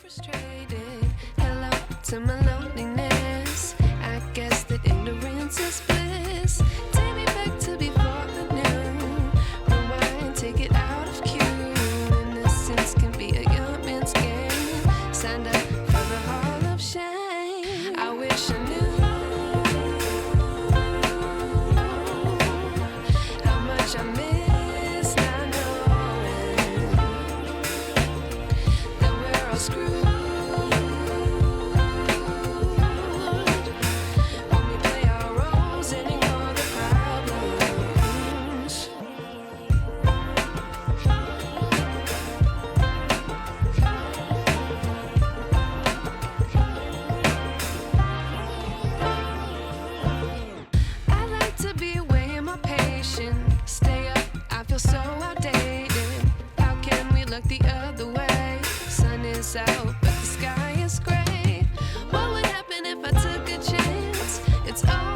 frustrated. Hello to my loneliness. I guess that ignorance is bliss. Take me back to before I knew. Rewind, take it out of cue. Innocence can be a young man's game. Signed up for the hall of shame. I wish I knew how much I miss not knowing that we're all screwed. When we play our roles and ignore the problems. I like to be away in my patience. Stay up, I feel so outdated. How can we look the other way? Sun is out, but the sky is gray. What would happen if I took a chance? It's all